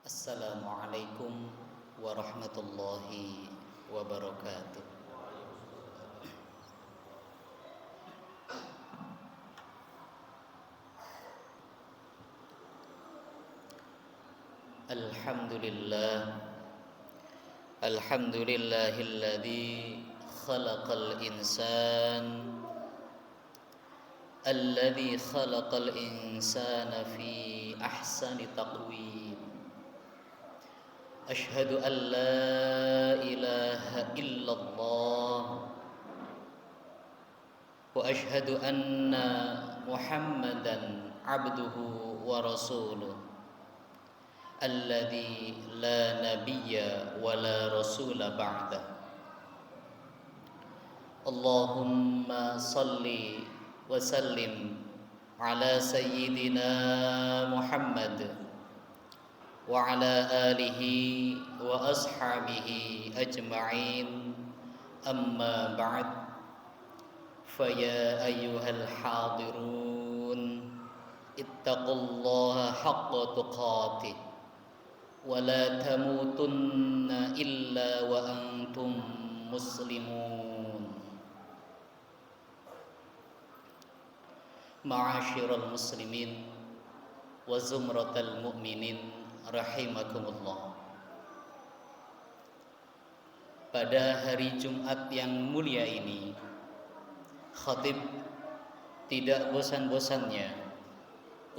Assalamualaikum warahmatullahi wabarakatuh. Alhamdulillah, alhamdulillahilladzi khalaqal insan alladzi khalaqal insana fi ahsani taqwim. Ashhadu an la ilaha illallah wa ashhadu anna Muhammadan abduhu wa rasuluh alladzi la nabiyya wa la rasula ba'dah. Allahumma salli wa sallim ala sayyidina Muhammad wa ala alihi wa ashabihi ajma'in, amma ba'd. Faya ayyuhal hadirun, ittaqullaha haqqa tuqatih wa la tamutunna illa wa antum muslimun. Ma'asyiral muslimin wa zumratal mu'minin rahimakumullah. Pada hari Jumat yang mulia ini, khatib tidak bosan-bosannya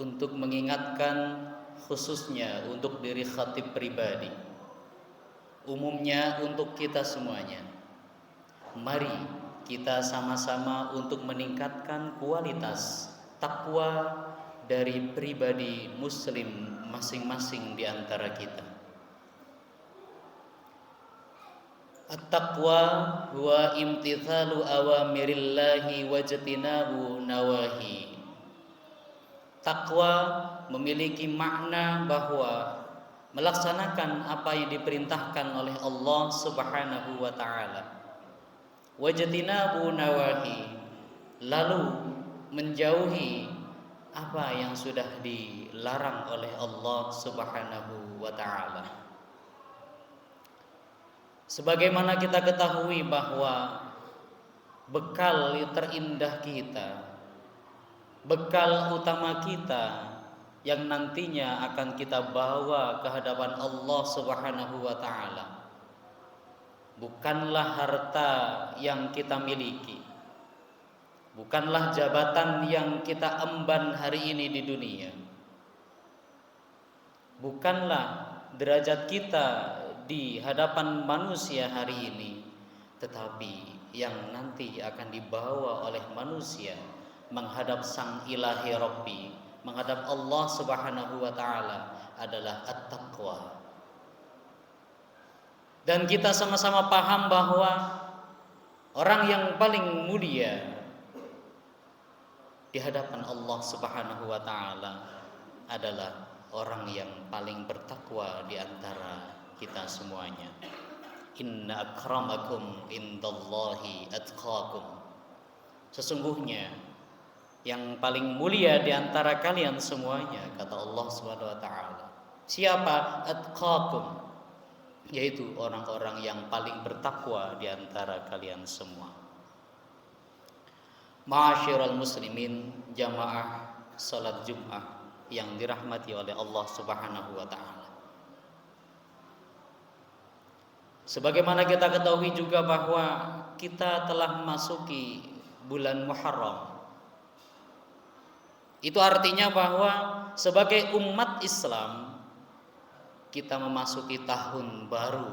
untuk mengingatkan, khususnya untuk diri khatib pribadi, umumnya untuk kita semuanya. Mari kita sama-sama untuk meningkatkan kualitas takwa dari pribadi muslim masing-masing di antara kita. At-taqwa huwa imtithalu awamirillahi wajtinabu nawahi. Takwa memiliki makna bahwa melaksanakan apa yang diperintahkan oleh Allah Subhanahu wa taala. Wajtinabu nawahi, lalu menjauhi apa yang sudah dilarang oleh Allah Subhanahu wa ta'ala. Sebagaimana kita ketahui bahwa bekal terindah kita, bekal utama kita yang nantinya akan kita bawa ke hadapan Allah Subhanahu wa ta'ala, bukanlah harta yang kita miliki, bukanlah jabatan yang kita emban hari ini di dunia, bukanlah derajat kita di hadapan manusia hari ini, tetapi yang nanti akan dibawa oleh manusia menghadap Sang Ilahi Rabbi, menghadap Allah Subhanahu wa ta'ala adalah at-taqwa. Dan kita sama-sama paham bahwa orang yang paling mulia di hadapan Allah Subhanahu wa ta'ala adalah orang yang paling bertakwa di antara kita semuanya. Inna akramakum indallahi atqakum. Sesungguhnya yang paling mulia di antara kalian semuanya, kata Allah Subhanahu wa ta'ala, siapa? Atqakum, yaitu orang-orang yang paling bertakwa di antara kalian semua. Ma'asyiral muslimin, jamaah salat Jumat yang dirahmati oleh Allah Subhanahu wa ta'ala. Sebagaimana kita ketahui juga bahwa kita telah memasuki bulan Muharram. Itu artinya bahwa sebagai umat Islam kita memasuki tahun baru.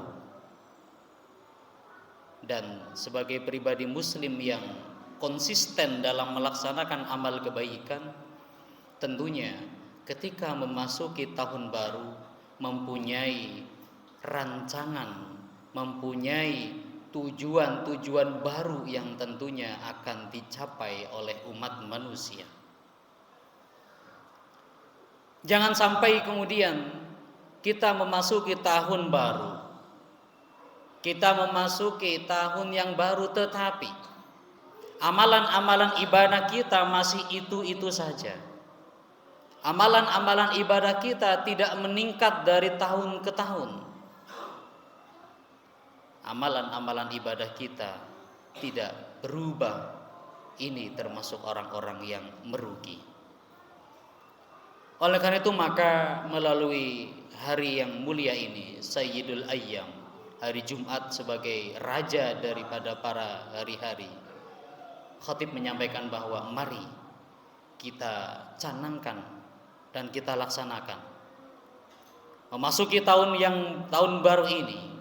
Dan sebagai pribadi muslim yang konsisten dalam melaksanakan amal kebaikan, tentunya ketika memasuki tahun baru mempunyai rancangan, mempunyai tujuan-tujuan baru yang tentunya akan dicapai oleh umat manusia. Jangan sampai kemudian kita memasuki tahun baru, kita memasuki tahun yang baru, tetapi amalan-amalan ibadah kita masih itu-itu saja. Amalan-amalan ibadah kita tidak meningkat dari tahun ke tahun. Amalan-amalan ibadah kita tidak berubah. Ini termasuk orang-orang yang merugi. Oleh karena itu maka melalui hari yang mulia ini, Sayyidul Ayyam, hari Jumat sebagai raja daripada para hari-hari, khatib menyampaikan bahwa mari kita canangkan dan kita laksanakan memasuki tahun baru ini,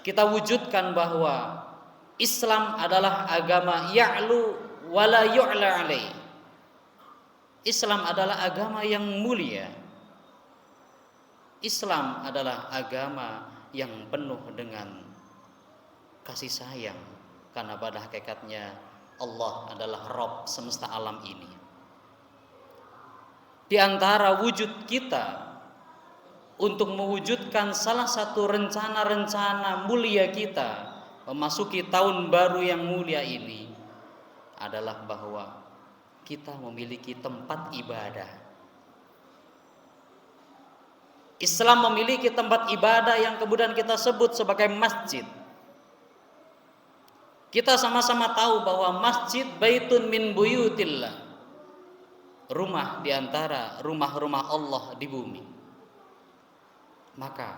kita wujudkan bahwa Islam adalah agama ya'lu wala yu'la alaih. Islam adalah agama yang mulia. Islam adalah agama yang penuh dengan kasih sayang, karena pada hakikatnya Allah adalah Rabb semesta alam ini. Di antara wujud kita untuk mewujudkan salah satu rencana-rencana mulia kita memasuki tahun baru yang mulia ini adalah bahwa kita memiliki tempat ibadah. Islam memiliki tempat ibadah yang kemudian kita sebut sebagai masjid. Kita sama-sama tahu bahwa masjid baitun min buyutillah, rumah di antara rumah-rumah Allah di bumi. Maka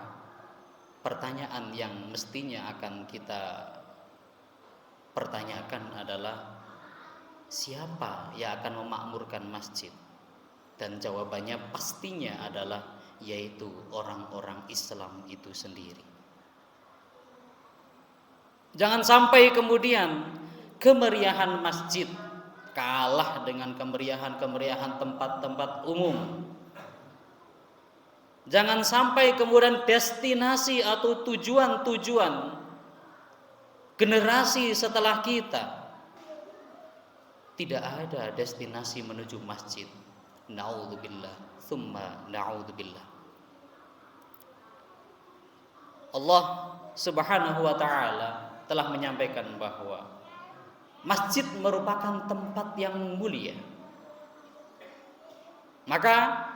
pertanyaan yang mestinya akan kita pertanyakan adalah siapa yang akan memakmurkan masjid? Dan jawabannya pastinya adalah yaitu orang-orang Islam itu sendiri. Jangan sampai kemudian kemeriahan masjid kalah dengan kemeriahan tempat-tempat umum. Jangan sampai kemudian destinasi atau tujuan-tujuan generasi setelah kita tidak ada destinasi menuju masjid. Na'udzubillah, tsumma na'udzubillah. Allah Subhanahu wa taala telah menyampaikan bahwa masjid merupakan tempat yang mulia. Maka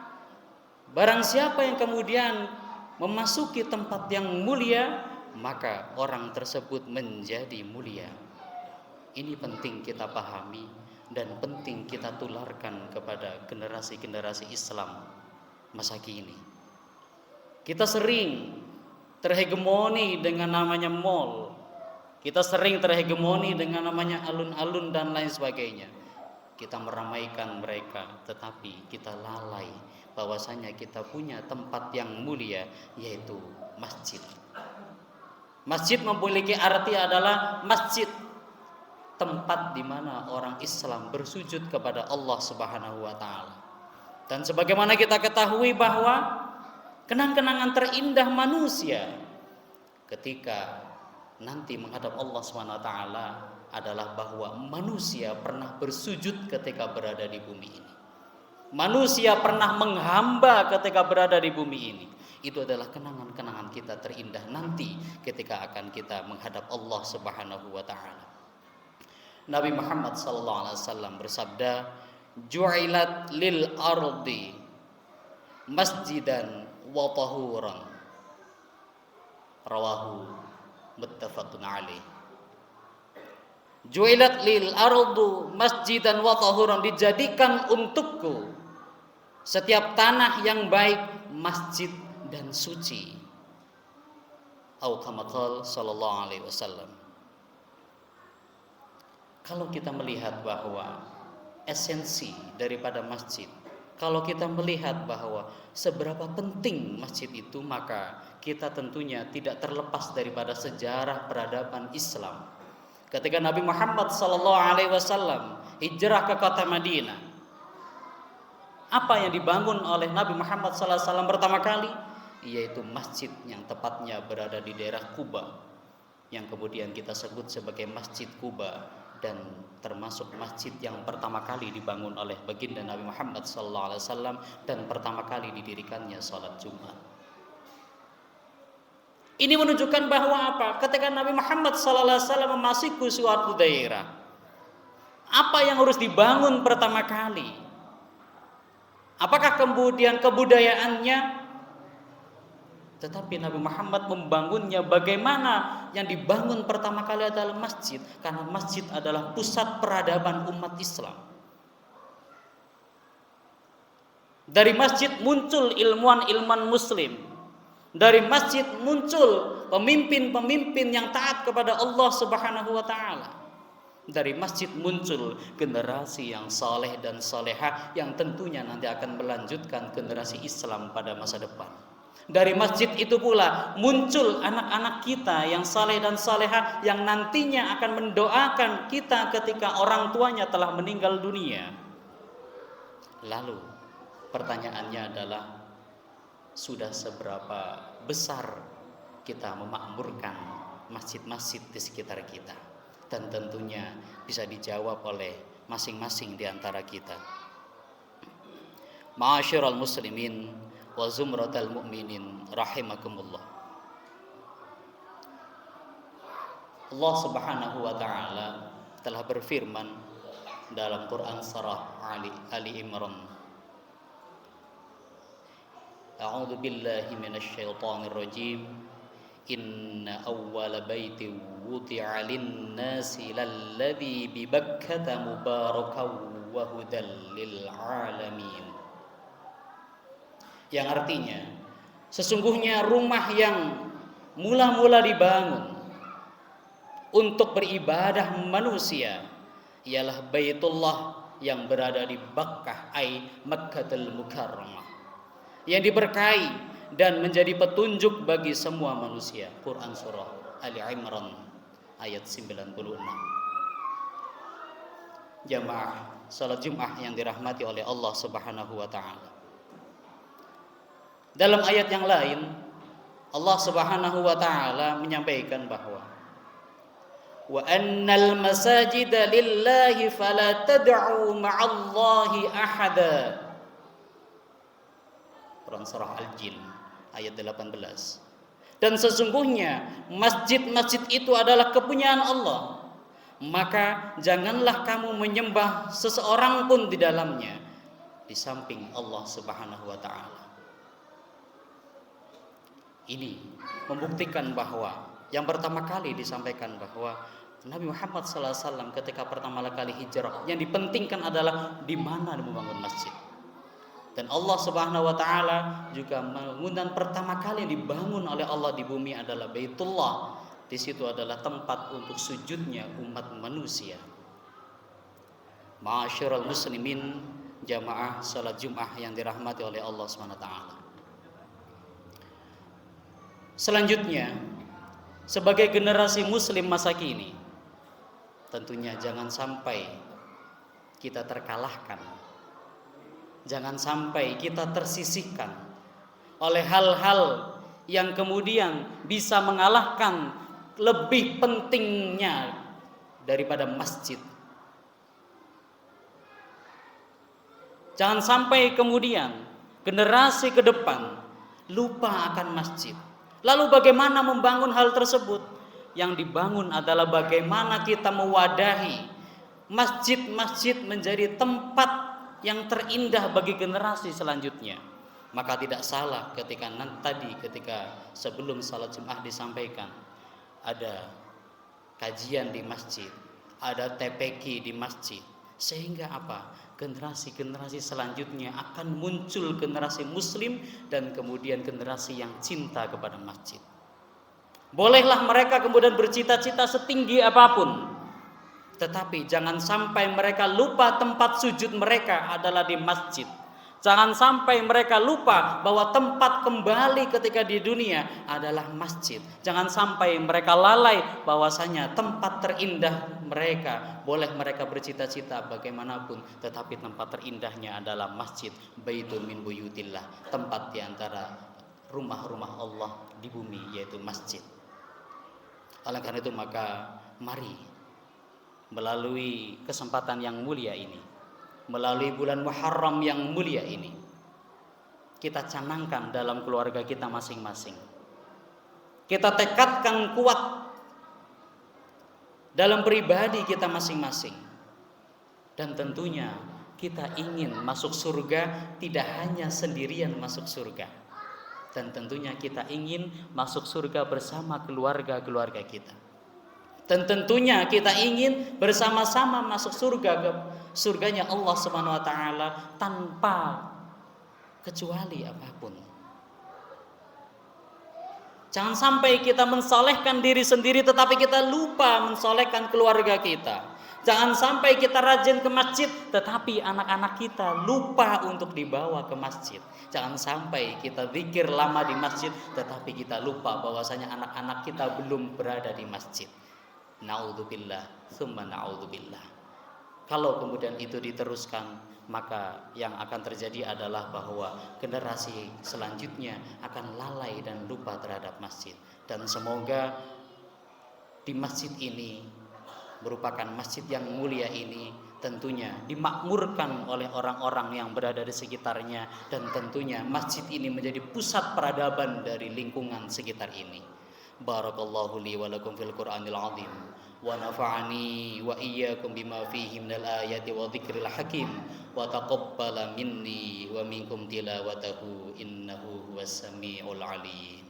barang siapa yang kemudian memasuki tempat yang mulia, maka orang tersebut menjadi mulia. Ini penting kita pahami dan penting kita tularkan kepada generasi-generasi Islam masa kini. Kita sering terhegemoni dengan namanya mall. Kita sering terhegemoni dengan namanya alun-alun dan lain sebagainya. Kita meramaikan mereka, tetapi kita lalai bahwasanya kita punya tempat yang mulia, yaitu masjid. Masjid memiliki arti adalah masjid, tempat di mana orang Islam bersujud kepada Allah Subhanahu wa taala. Dan sebagaimana kita ketahui bahwa kenang-kenangan terindah manusia ketika nanti menghadap Allah SWT adalah bahwa manusia pernah bersujud ketika berada di bumi ini. Manusia pernah menghamba ketika berada di bumi ini. Itu adalah kenangan-kenangan kita terindah nanti ketika akan kita menghadap Allah Subhanahu wa taala. Nabi Muhammad sallallahu alaihi wasallam bersabda, "Ju'ilat lil ardi masjidan wa tahuran." Rawahu muttafaqun alaih. Ju'ilat lil ardu masjidan wa tahuran, dijadikan untukku setiap tanah yang baik masjid dan suci. Au kama qala sallallahu alaihi wasallam. Kalau kita melihat bahwa esensi daripada masjid, kalau kita melihat bahwa seberapa penting masjid itu, maka kita tentunya tidak terlepas daripada sejarah peradaban Islam. Ketika Nabi Muhammad SAW hijrah ke kota Madinah, apa yang dibangun oleh Nabi Muhammad SAW pertama kali? Yaitu masjid yang tepatnya berada di daerah Kuba, yang kemudian kita sebut sebagai Masjid Kuba, dan termasuk masjid yang pertama kali dibangun oleh baginda Nabi Muhammad SAW dan pertama kali didirikannya salat Jumat. Ini menunjukkan bahwa apa? Ketika Nabi Muhammad SAW memasuki suatu daerah, apa yang harus dibangun pertama kali? Apakah kemudian kebudayaannya? Tetapi Nabi Muhammad membangunnya bagaimana? Yang dibangun pertama kali adalah masjid, karena masjid adalah pusat peradaban umat Islam. Dari masjid muncul ilmuwan-ilmuwan muslim. Dari masjid muncul pemimpin-pemimpin yang taat kepada Allah Subhanahu wa taala. Dari masjid muncul generasi yang saleh dan salehah yang tentunya nanti akan melanjutkan generasi Islam pada masa depan. Dari masjid itu pula muncul anak-anak kita yang saleh dan salehah yang nantinya akan mendoakan kita ketika orang tuanya telah meninggal dunia. Lalu pertanyaannya adalah, sudah seberapa besar kita memakmurkan masjid-masjid di sekitar kita? Dan tentunya bisa dijawab oleh masing-masing di antara kita. Ma'asyiral muslimin wa zumratal mu'minin rahimakumullah. Allah Subhanahu wa taala telah berfirman dalam Quran surah Ali Imran. A'udzu billahi minasyaitonir rajim. Inna awwala baiti wudi'a lin-nasi lalladzi bi Bakkata mubarakan wa hudal lil alamin. Yang artinya, sesungguhnya rumah yang mula-mula dibangun untuk beribadah manusia ialah Baitullah yang berada di Bakkah, ai Makkatul Mukarramah, yang diberkahi dan menjadi petunjuk bagi semua manusia. Quran surah Ali Imran ayat 96. Jamaah salat Jumat yang dirahmati oleh Allah Subhanahu wa taala. Dalam ayat yang lain Allah Subhanahu wa taala menyampaikan bahwa wa annal masajida lillahi fala tad'u ma'allahi ahada. Quran surah Al-Jin ayat 18. Dan sesungguhnya masjid-masjid itu adalah kepunyaan Allah, maka janganlah kamu menyembah seseorang pun di dalamnya di samping Allah Subhanahu wa taala. Ini membuktikan bahwa yang pertama kali disampaikan bahwa Nabi Muhammad SAW ketika pertama kali hijrah, yang dipentingkan adalah di mana membangun masjid. Dan Allah Subhanahu wa taala juga mengundang pertama kali yang dibangun oleh Allah di bumi adalah Baitullah. Di situ adalah tempat untuk sujudnya umat manusia. Ma'asyiral muslimin, jamaah salat Jumat yang dirahmati oleh Allah Subhanahu wa taala. Selanjutnya, sebagai generasi muslim masa kini, tentunya jangan sampai kita terkalahkan. Jangan sampai kita tersisihkan oleh hal-hal yang kemudian bisa mengalahkan lebih pentingnya daripada masjid. Jangan sampai kemudian generasi ke depan lupa akan masjid. Lalu bagaimana membangun hal tersebut? Yang dibangun adalah bagaimana kita mewadahi masjid-masjid menjadi tempat yang terindah bagi generasi selanjutnya. Maka tidak salah ketika sebelum salat Jumat disampaikan ada kajian di masjid, ada TPQ di masjid, sehingga apa? Generasi-generasi selanjutnya akan muncul generasi muslim dan kemudian generasi yang cinta kepada masjid. Bolehlah mereka kemudian bercita-cita setinggi apapun, tetapi jangan sampai mereka lupa tempat sujud mereka adalah di masjid. Jangan sampai mereka lupa bahwa tempat kembali ketika di dunia adalah masjid. Jangan sampai mereka lalai bahwasanya tempat terindah mereka, boleh mereka bercita-cita bagaimanapun, tetapi tempat terindahnya adalah masjid. Baitun min buyutillah, tempat di antara rumah-rumah Allah di bumi, yaitu masjid. Oleh karena itu maka mari melalui kesempatan yang mulia ini, melalui bulan Muharram yang mulia ini, kita canangkan dalam keluarga kita masing-masing. Kita tekadkan kuat dalam pribadi kita masing-masing. Dan tentunya kita ingin masuk surga tidak hanya sendirian masuk surga, dan tentunya kita ingin masuk surga bersama keluarga-keluarga kita. Dan tentunya kita ingin bersama-sama masuk surganya Allah Subhanahu wa taala tanpa kecuali apapun. Jangan sampai kita mensolehkan diri sendiri tetapi kita lupa mensolehkan keluarga kita. Jangan sampai kita rajin ke masjid tetapi anak-anak kita lupa untuk dibawa ke masjid. Jangan sampai kita zikir lama di masjid tetapi kita lupa bahwasanya anak-anak kita belum berada di masjid. Na'udzubillah, tsumma na'udzubillah. Kalau kemudian itu diteruskan, maka yang akan terjadi adalah bahwa generasi selanjutnya akan lalai dan lupa terhadap masjid. Dan semoga di masjid ini, merupakan masjid yang mulia ini, tentunya dimakmurkan oleh orang-orang yang berada di sekitarnya, dan tentunya masjid ini menjadi pusat peradaban dari lingkungan sekitar ini. Barakallahu li wa lakum fil Qur'anil azim wa nafa'ani wa iyyakum bima fihi minal ayati wa dzikril hakim wa taqabbala minni wa minkum tilawatahu innahu huwas samiul alim.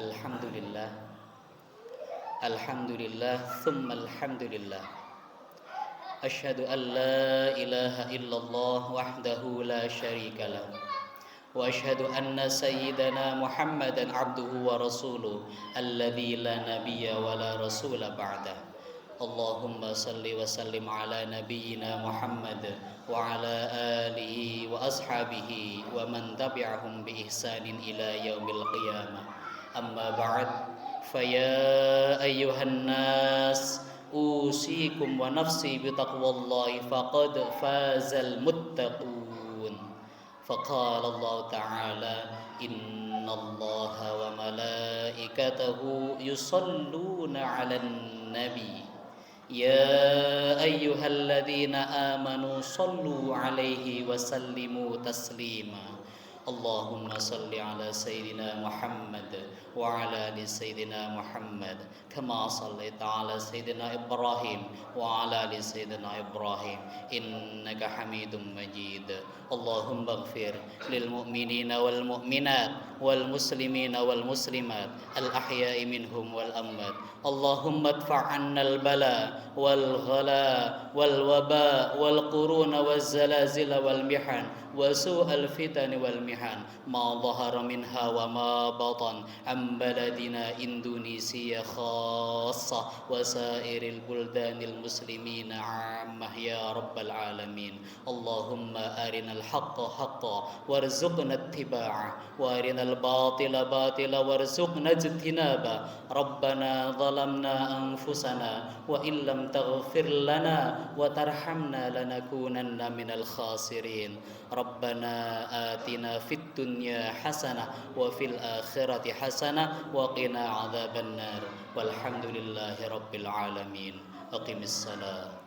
Alhamdulillah, alhamdulillah, thumma alhamdulillah. Asyhadu an la ilaha illallah wahdahu la syarika lah. Wa asyhadu anna sayyidana Muhammadan abduhu wa rasuluh alladzi la nabiyya wa la rasula ba'dah. Allahumma salli wa sallim ala nabiyyina Muhammad wa ala alihi wa ashabihi wa man tabi'ahum bi ihsanin ila yaumil qiyamah. Amma ba'd, faya ayyuhan nas usikum wa nafsi bitaqwallahi faqad fazal muttaqun. Faqala Allah ta'ala innallaha wa malaikatahu yusalluna 'alan nabi ya ayyuhalladzina amanu sallu 'alaihi wa sallimu taslima. Allahumma salli ala Sayyidina Muhammad wa ala ali Sayyidina Muhammad kama sallaita ala Sayyidina Ibrahim wa ala ali Sayyidina Ibrahim innaka Hamidum Majid. Allahumma ighfir lil mu'minina wal mu'minat wal muslimina wal muslimat al ahya'i minhum wal amwat. Allahumma adfa' 'anna al bala wal ghala wal waba wal quruna waz zalazil wal mihan wa su'al fitani wal mihan ma dhahara minha wa ma batan am baladina Indonesia khassa wa sairil buldanil muslimina 'ammah ya rabbal alamin. Allahumma arinal haqqa haqqan warzuqna ittiba'ah wa arinal batila batila warzuqna ijtinaba. Rabbana zalamna anfusana wa illam taghfir lana wa tarhamna lanakunanna minal khasirin. Rabbana atina fid dunya hasanah wa fil akhirati hasanah wa qina adzabannar. Walhamdulillahi rabbil alamin. Aqimis salat.